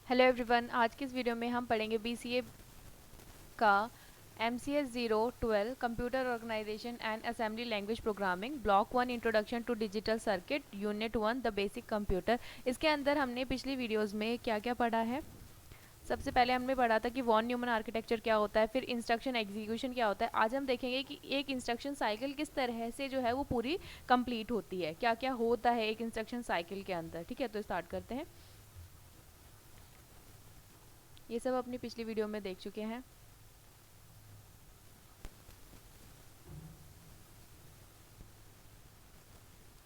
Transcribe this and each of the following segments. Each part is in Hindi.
हेलो एवरीवन, आज की इस वीडियो में हम पढ़ेंगे बीसीए का MCS 012 computer organisation and assembly language programming block 1 introduction to digital circuit unit 1 the basic computer. इसके अंदर हमने पिछली वीडियोस में क्या क्या पढ़ा है। सबसे पहले हमने पढ़ा था कि वॉन न्यूमन आर्किटेक्चर क्या होता है, फिर इंस्ट्रक्शन एग्जीक्यूशन क्या होता है। आज हम देखेंगे कि एक इंस्ट्रक्शन साइकिल किस तरह से जो है वो पूरी कंप्लीट होती है, क्या क्या होता है एक इंस्ट्रक्शन साइकिल के अंदर। ठीक है, तो स्टार्ट करते हैं। ये सब अपनी पिछली वीडियो में देख चुके हैं।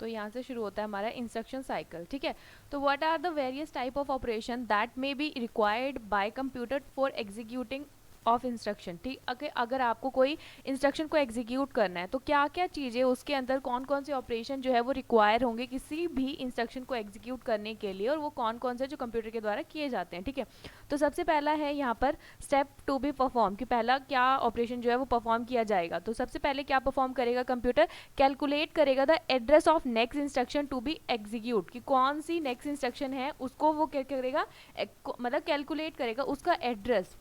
तो यहाँ से शुरू होता है हमारा इंस्ट्रक्शन साइकिल। ठीक है, तो what are the various type of operation that may be required by computer for executing of instruction. ठीक, अगर आपको कोई इंस्ट्रक्शन को एग्जीक्यूट करना है तो क्या क्या चीज़ें उसके अंदर, कौन कौन से ऑपरेशन जो है वो रिक्वायर होंगे किसी भी इंस्ट्रक्शन को एग्जीक्यूट करने के लिए, और वो कौन कौन से जो कंप्यूटर के द्वारा किए जाते हैं। ठीक है, तो सबसे पहला है यहाँ पर स्टेप टू बी परफॉर्म, कि पहला क्या ऑपरेशन जो है वो परफॉर्म किया जाएगा। तो सबसे पहले क्या परफॉर्म करेगा कंप्यूटर, कैलकुलेट करेगा the address of next instruction to be execute, कि कौन सी नेक्स्ट इंस्ट्रक्शन है उसको वो क्या करेगा, मतलब कैलकुलेट करेगा उसका address.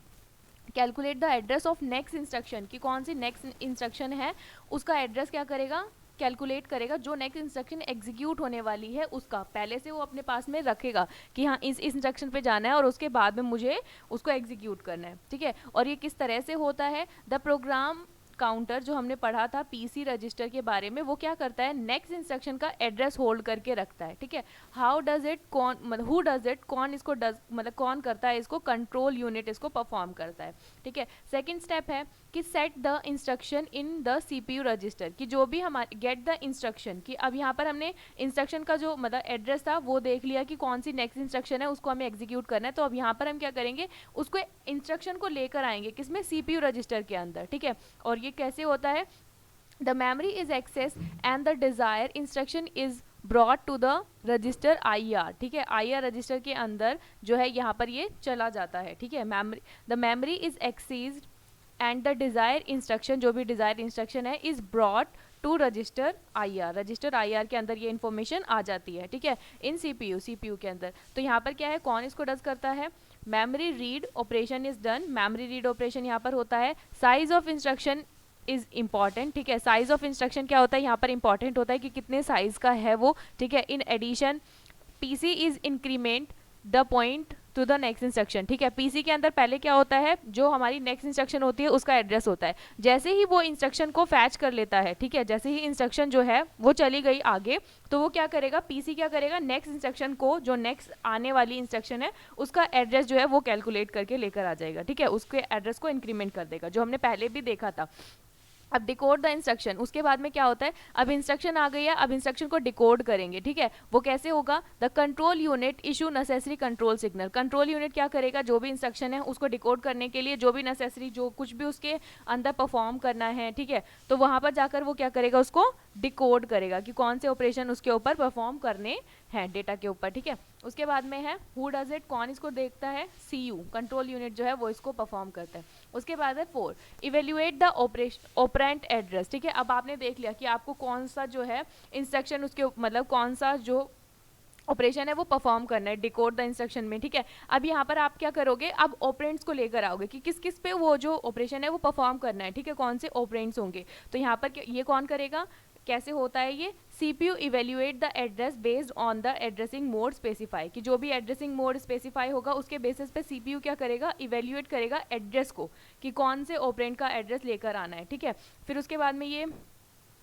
Calculate the address of next instruction, कि कौन सी नेक्स्ट इंस्ट्रक्शन है उसका एड्रेस क्या करेगा, कैलकुलेट करेगा। जो नेक्स्ट इंस्ट्रक्शन एग्जीक्यूट होने वाली है उसका पहले से वो अपने पास में रखेगा कि हाँ इस इंस्ट्रक्शन पे जाना है और उसके बाद में मुझे उसको एग्जीक्यूट करना है। ठीक है, और ये किस तरह से होता है, द प्रोग्राम काउंटर जो हमने पढ़ा था पीसी रजिस्टर के बारे में, वो क्या करता है, नेक्स्ट इंस्ट्रक्शन का एड्रेस होल्ड करके रखता है। ठीक है, हाउ डज इट, कौन मतलब हु डज इट, कौन इसको डज मतलब कौन करता है इसको, कंट्रोल यूनिट इसको परफॉर्म करता है। ठीक है, सेकंड स्टेप है कि set the instruction in the CPU register, कि जो भी हमारे गेट द इंस्ट्रक्शन, कि अब यहाँ पर हमने इंस्ट्रक्शन का जो मतलब एड्रेस था वो देख लिया कि कौन सी नेक्स्ट इंस्ट्रक्शन है उसको हमें एग्जीक्यूट करना है। तो अब यहाँ पर हम क्या करेंगे, उसको इंस्ट्रक्शन को लेकर आएंगे किसमें, सीपीयू रजिस्टर के अंदर। ठीक है, और ये कैसे होता है, the memory is access and the desire instruction is brought to the register IR। ठीक है, IR रजिस्टर के अंदर जो है यहाँ पर ये चला जाता है। ठीक है, memory, the memory is access and the desire instruction, जो भी डिजायर इंस्ट्रक्शन है, is brought to register IR, register IR के अंदर ये इन्फॉर्मेशन आ जाती है। ठीक है, इन CPU के अंदर। तो यहाँ पर क्या है, कौन इसको डज करता है, memory read operation is done, memory read operation यहाँ पर होता है। Size of instruction is important. ठीक है, साइज ऑफ इंस्ट्रक्शन क्या होता है, यहाँ पर इंपॉर्टेंट होता है कि कितने साइज का है वो। ठीक है, in addition PC is increment the point to the next instruction. ठीक है, पीसी के अंदर पहले क्या होता है, जो हमारी नेक्स्ट इंस्ट्रक्शन होती है उसका एड्रेस होता है। जैसे ही वो इंस्ट्रक्शन को फैच कर लेता है, ठीक है, जैसे ही इंस्ट्रक्शन जो है वो चली गई आगे, तो वो क्या करेगा, पीसी क्या करेगा, नेक्स्ट इंस्ट्रक्शन को, जो नेक्स्ट आने वाली इंस्ट्रक्शन है उसका एड्रेस जो है वो कैलकुलेट करके लेकर आ जाएगा। ठीक है, उसके एड्रेस को इंक्रीमेंट कर देगा, जो हमने पहले भी देखा था। अब डिकोड द इंस्ट्रक्शन, उसके बाद में क्या होता है, अब इंस्ट्रक्शन आ गई है, अब इंस्ट्रक्शन को डिकोड करेंगे। ठीक है, वो कैसे होगा, the control unit issue necessary control signal, control unit क्या करेगा, जो भी इंस्ट्रक्शन है उसको डिकोड करने के लिए जो भी नेसेसरी, जो कुछ भी उसके अंदर परफॉर्म करना है, ठीक है, तो वहां पर जाकर वो क्या करेगा, उसको डिकोड करेगा कि कौन से ऑपरेशन उसके ऊपर परफॉर्म करने हैं डेटा के ऊपर। ठीक है, उसके बाद में है हु डज इट, कौन इसको देखता है, CU कंट्रोल यूनिट जो है वो इसको परफॉर्म करता है। उसके बाद है 4 इवेल्युएट द ऑपरेंट एड्रेस। ठीक है, अब आपने देख लिया कि आपको कौन सा जो है इंस्ट्रक्शन उसके मतलब कौन सा जो ऑपरेशन है वो परफॉर्म करना है, डिकोड द इंस्ट्रक्शन में। ठीक है, अब यहाँ पर आप क्या करोगे, अब ऑपरेंट्स को लेकर आओगे कि किस किस पे वो जो ऑपरेशन है वो परफॉर्म करना है। ठीक है, कौन से ऑपरेंट्स होंगे, तो यहाँ पर ये कौन करेगा, कैसे होता है ये, CPU evaluate the address based on the addressing mode specify, कि जो भी एड्रेसिंग मोड स्पेसिफाई होगा उसके बेसिस पे CPU क्या करेगा, इवेल्युएट करेगा एड्रेस को, कि कौन से ऑपरेंट का एड्रेस लेकर आना है। ठीक है, फिर उसके बाद में ये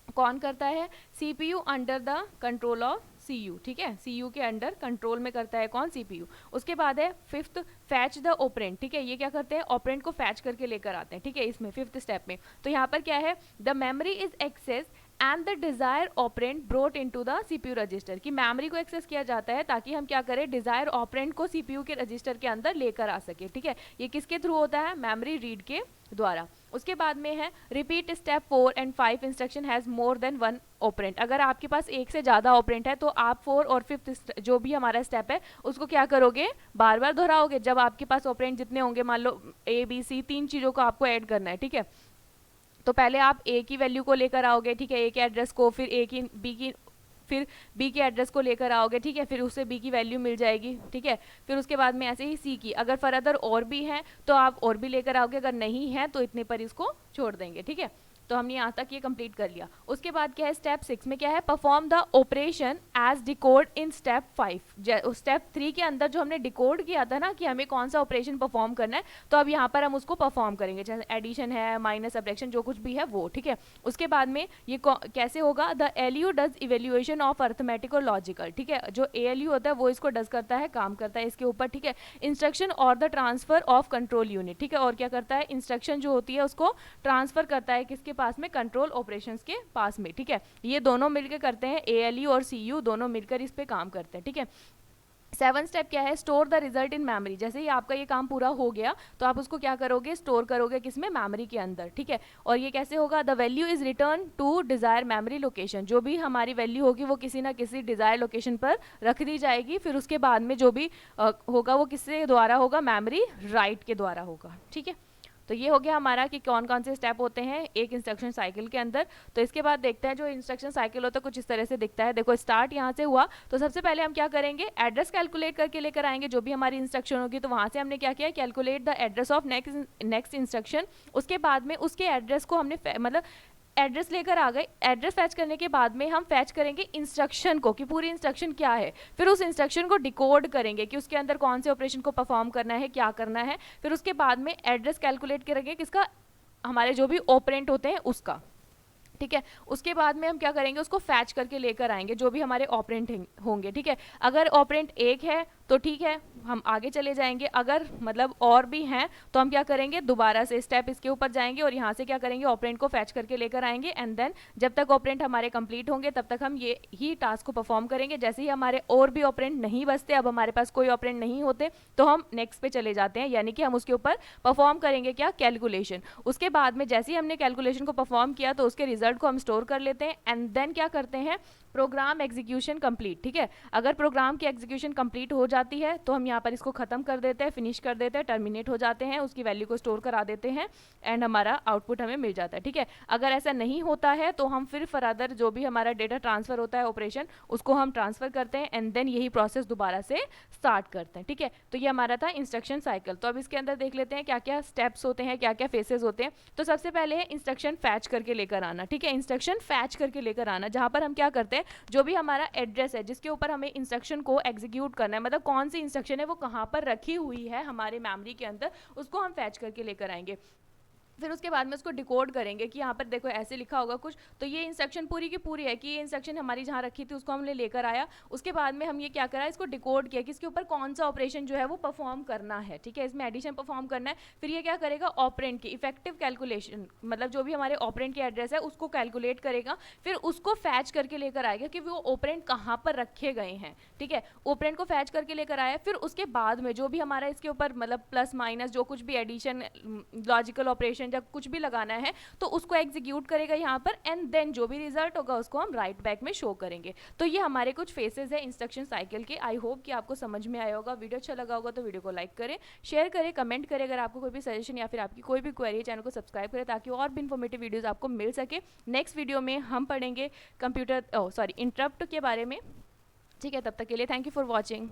कौन करता है, CPU under the control of CU। ठीक है, CU के अंडर कंट्रोल में करता है कौन, CPU। उसके बाद है 5th फैच द ऑपरेंट। ठीक है, ये क्या करते हैं, ऑपरेंट को फैच करके लेकर आते हैं। ठीक है, इसमें 5th स्टेप में, तो यहाँ पर क्या है, the memory is access and the desire operand brought into the CPU register, की मेमोरी को एक्सेस किया जाता है ताकि हम क्या करें, डिजायर ऑपरेंट को CPU के रजिस्टर के अंदर लेकर आ सके। ठीक है, ये किसके थ्रू होता है, मेमोरी रीड के द्वारा। उसके बाद में है repeat step 4 and 5 instruction has more than 1 operand, अगर आपके पास एक से ज्यादा ऑपरेंट है तो आप 4 और 5th जो भी हमारा स्टेप है उसको क्या करोगे, बार बार दोहराओगे। जब आपके पास ऑपरेंट जितने होंगे, मान लो ABC, 3 चीजों को आपको ऐड करना है। ठीक है, तो पहले आप A की वैल्यू को लेकर आओगे। ठीक है, A के एड्रेस को, फिर A की, B की फिर बी के एड्रेस को लेकर आओगे, ठीक है, फिर उससे बी की वैल्यू मिल जाएगी, ठीक है, फिर उसके बाद में ऐसे ही सी की, अगर फर्दर और भी हैं तो आप और भी लेकर आओगे, अगर नहीं है तो इतने पर इसको छोड़ देंगे, ठीक है। तो हमने यहाँ तक ये कंप्लीट कर लिया। उसके बाद क्या है, स्टेप 6 में क्या है, perform the operation as decode in step 5। Step 3 के अंदर जो हमने डिकोड किया था ना कि हमें कौन सा ऑपरेशन परफॉर्म करना है, तो अब यहाँ पर हम उसको परफॉर्म करेंगे, जैसे एडिशन है, माइनस, सब्ट्रैक्शन, जो कुछ भी है वो, ठीक है। उसके बाद में ये कैसे होगा, the ALU does evaluation of arithmetic और लॉजिकल, ठीक है, जो एएलयू होता है वो इसको डज करता है, काम करता है इसके ऊपर, ठीक है। इंस्ट्रक्शन और the transfer of control unit, ठीक है, और क्या करता है, इंस्ट्रक्शन जो होती है उसको ट्रांसफर करता है किसके पास में, कंट्रोल ऑपरेशंस के पास में, ठीक है। ये दोनों मिलकर करते हैं, एएलयू और सीयू दोनों मिलकर इस पे काम करते हैं, ठीक है। 7 स्टेप क्या है, store the result in memory. जैसे ही आपका ये काम पूरा हो गया तो आप उसको क्या करोगे, स्टोर करोगे किसमें, मेमोरी के अंदर, ठीक है। और ये कैसे होगा, the value is return to desire memory location. जो भी हमारी वैल्यू होगी वो किसी ना किसी डिजायर लोकेशन पर रख दी जाएगी, फिर उसके बाद में जो भी होगा वो किसके द्वारा होगा, मेमोरी राइट के द्वारा होगा, ठीक है। तो ये हो गया हमारा कि कौन कौन से स्टेप होते हैं एक इंस्ट्रक्शन साइकिल के अंदर। तो इसके बाद देखते हैं जो इंस्ट्रक्शन साइकिल होता है कुछ इस तरह से दिखता है। देखो स्टार्ट यहाँ से हुआ, तो सबसे पहले हम क्या करेंगे, एड्रेस कैलकुलेट करके लेकर आएंगे, जो भी हमारी इंस्ट्रक्शन होगी तो वहाँ से हमने क्या किया, calculate the address of next instruction. उसके बाद में उसके एड्रेस को हमने मतलब एड्रेस लेकर आ गए, एड्रेस फैच करने के बाद में हम फैच करेंगे इंस्ट्रक्शन को कि पूरी इंस्ट्रक्शन क्या है, फिर उस इंस्ट्रक्शन को डिकोड करेंगे कि उसके अंदर कौन से ऑपरेशन को परफॉर्म करना है, क्या करना है, फिर उसके बाद में एड्रेस कैलकुलेट करेंगे किसका, हमारे जो भी ऑपरेंट होते हैं उसका, ठीक है। उसके बाद में हम क्या करेंगे, उसको फैच करके लेकर आएंगे जो भी हमारे ऑपरेंट होंगे, ठीक है। अगर ऑपरेंट एक है तो ठीक है, हम आगे चले जाएंगे, अगर मतलब और भी हैं तो हम क्या करेंगे, दोबारा से स्टेप इसके ऊपर जाएंगे और यहाँ से क्या करेंगे, ऑपरेंट को फैच करके लेकर आएंगे, एंड देन जब तक ऑपरेंट हमारे कंप्लीट होंगे तब तक हम ये ही टास्क को परफॉर्म करेंगे। जैसे ही हमारे और भी ऑपरेंट नहीं बचते, अब हमारे पास कोई ऑपरेंट नहीं होते, तो हम नेक्स्ट पे चले जाते हैं, यानी कि हम उसके ऊपर परफॉर्म करेंगे क्या, कैलकुलेशन। उसके बाद में जैसे ही हमने कैलकुलेशन को परफॉर्म किया तो उसके रिजल्ट को हम स्टोर कर लेते हैं, एंड देन क्या करते हैं, प्रोग्राम एग्जीक्यूशन कंप्लीट, ठीक है। अगर प्रोग्राम की एग्जीक्यूशन कंप्लीट हो जाती है तो हम यहाँ पर इसको खत्म कर देते हैं, फिनिश कर देते हैं, टर्मिनेट हो जाते हैं, उसकी वैल्यू को स्टोर करा देते हैं, एंड हमारा आउटपुट हमें मिल जाता है, ठीक है। अगर ऐसा नहीं होता है तो हम फिर फर्दर जो भी हमारा डेटा ट्रांसफर होता है ऑपरेशन, उसको हम ट्रांसफर करते हैं, एंड देन यही प्रोसेस दोबारा से स्टार्ट करते हैं, ठीक है। तो ये हमारा था इंस्ट्रक्शन साइकिल। तो अब इसके अंदर देख लेते हैं क्या क्या स्टेप्स होते हैं, क्या क्या फेसेस होते हैं। तो सबसे पहले है इंस्ट्रक्शन फैच करके लेकर आना, ठीक है, इंस्ट्रक्शन फैच करके लेकर आना, जहां पर हम क्या करते हैं, जो भी हमारा एड्रेस है जिसके ऊपर हमें इंस्ट्रक्शन को एग्जीक्यूट करना है, मतलब कौन सी इंस्ट्रक्शन है वो कहाँ पर रखी हुई है हमारे मेमोरी के अंदर, उसको हम फैच करके लेकर आएंगे। फिर उसके बाद में उसको डिकोड करेंगे कि यहाँ पर देखो ऐसे लिखा होगा कुछ, तो ये इंस्ट्रक्शन पूरी की पूरी है कि ये इंस्ट्रक्शन हमारी जहाँ रखी थी उसको हमने लेकर आया। उसके बाद में हम ये क्या करा, इसको डिकोड किया कि इसके ऊपर कौन सा ऑपरेशन जो है वो परफॉर्म करना है, ठीक है, इसमें एडिशन परफॉर्म करना है। फिर ये क्या करेगा, ऑपरेंट की इफेक्टिव कैलकुलेशन, मतलब जो भी हमारे ऑपरेंट की एड्रेस है उसको कैलकुलेट करेगा, फिर उसको फैच करके लेकर आएगा कि वो ऑपरेंट कहाँ पर रखे गए हैं, ठीक है। ऑपरेंट को फैच करके लेकर आया, फिर उसके बाद में जो भी हमारा इसके ऊपर मतलब प्लस माइनस जो कुछ भी एडिशन, लॉजिकल ऑपरेशन जब कुछ भी लगाना है तो उसको एग्जीक्यूट करेगा यहाँ पर, एंड देन जो भी रिजल्ट होगा उसको हम राइट बैक में शो करेंगे। तो ये हमारे कुछ फेसेस है इंस्ट्रक्शन साइकिल के। आई होप कि आपको समझ में आया होगा। वीडियो अच्छा लगा होगा तो वीडियो को लाइक करें, शेयर करें, कमेंट करें। अगर आपको कोई भी सजेशन या फिर आपकी कोई भी क्वेरी है, चैनल को सब्सक्राइब करें ताकि और भी इन्फॉर्मेटिव वीडियोस आपको मिल सके। नेक्स्ट वीडियो में हम पढ़ेंगे इंटरप्ट के बारे में, ठीक है। तब तक के लिए थैंक यू फॉर वॉचिंग।